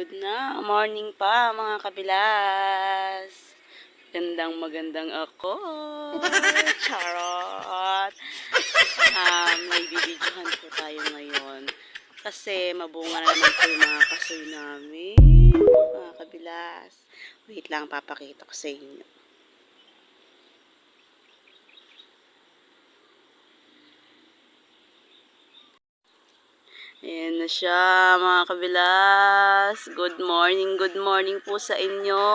Good na, morning pa mga kabilas. Magandang ako. Charot. May bibidyohan po tayo ngayon. Kasi mabunga na naman po yung mga kasoy namin. Mga kabilas. Wait lang, papakita ko sa inyo. Ayan na siya mga kabilas. Good morning po sa inyo.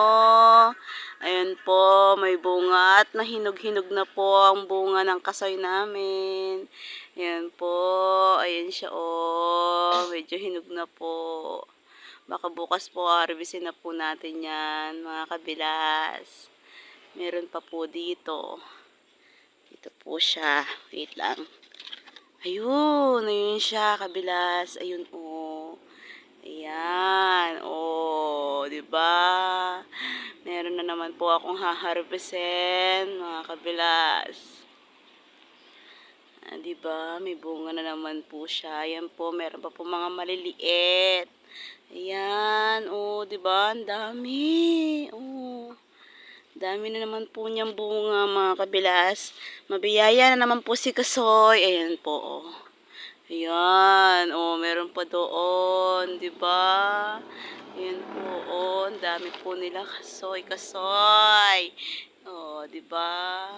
Ayan po, may bunga at nahinog-hinog na po ang bunga ng kasoy namin. Ayan po, ayan siya oh. Medyo hinog na po. Baka bukas po harvestin na po natin yan mga kabilas. Meron pa po dito. Dito po siya. Wait lang. Ayun siya, kabilas. Ayun, oh. Ayan, oh, 'di ba? Meron na naman po akong haharvestin, mga kabilas. 'Di ba? May bunga na naman po siya. Ayan po, meron pa po mga maliliit. Ayan, oh, 'di ba? Ang dami. Oh. Dami na naman po niyang bunga mga kabilas. Mabiyaya na naman po si Kasoy. Ayan po. Oh. Ayan. Oh, meron pa doon. Diba? Ayan po. Oh, ang dami po nila Kasoy. Oh, diba?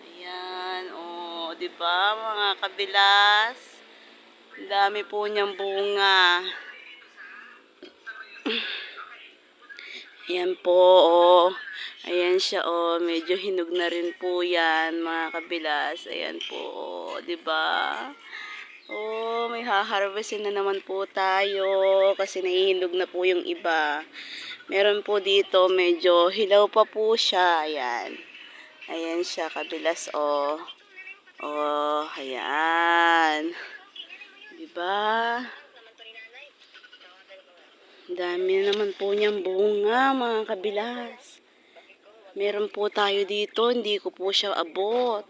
Ayan. Oh, diba mga kabilas? Ang dami po niyang bunga. Ayan po, oh. Ayan siya, oh. Medyo hinog na rin po yan, mga kabilas. Ayan po, oh. Diba? Oh, may haharvestin na naman po tayo. Kasi nahihinog na po yung iba. Meron po dito, medyo hilaw pa po siya. Ayan. Ayan siya, kabilas, oh. Oh, ayan. Diba? Dami naman po niyang bunga mga kabilas. Meron po tayo dito, hindi ko po siya abot.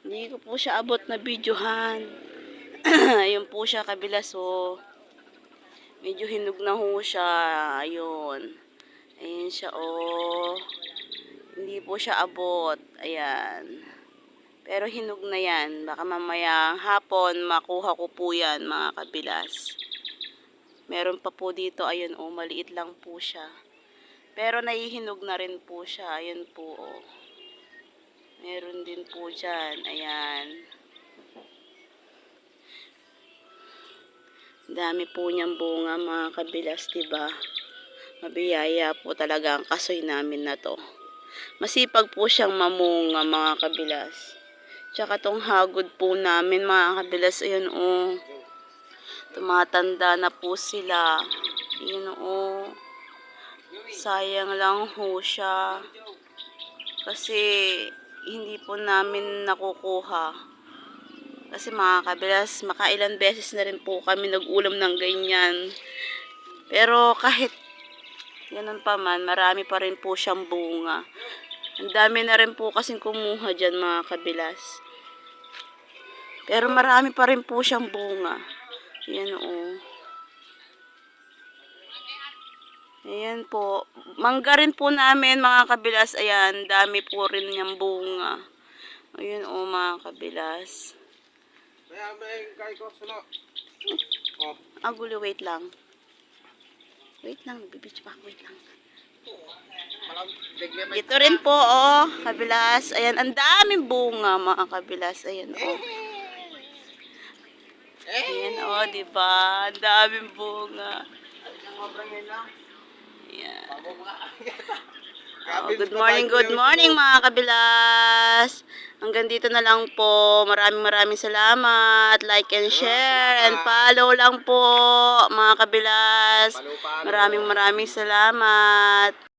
Hindi ko po siya abot na videohan. Ayun po siya kabilas oh. Medyo hinog na ho siya. Ayun. Ayun siya oh. Hindi po siya abot. Ayan. Pero hinog na yan. Baka mamaya hapon makuha ko po yan mga kabilas. Meron pa po dito, ayun oh, maliit lang po siya. Pero nahihinog na rin po siya, ayun po oh. Meron din po dyan, ayan. Dami po niyang bunga mga kabilas, diba? Mabiyaya po talaga ang kasoy namin na to. Masipag po siyang mamunga mga kabilas. Tsaka tong hagod po namin mga kabilas, ayun oh. Tumatanda na po sila. Yun oh. Sayang lang ho siya. Kasi hindi po namin nakukuha. Kasi mga kabilas, makailan beses na rin po kami nag-ulam ng ganyan. Pero kahit ganun pa man, marami pa rin po siyang bunga. Ang dami na rin po kasing kumuha dyan mga kabilas. Pero marami pa rin po siyang bunga. Ayan oh. Ayan po. Mangga rin po namin mga kabilas. Ayan. Dami po rin niyang bunga. Ayan oh mga kabilas. Agulo, wait lang. Wait lang. Bibitch pa. Wait lang. Dito rin po oh. Kabilas. Ayan. Ang daming bunga mga kabilas. Ayan oh. Ayan oh, diba? Ang daming bunga. Ayan. Oh, good morning mga kabilas. Hanggang dito na lang po. Maraming salamat. Like and share and follow lang po mga kabilas. Maraming salamat.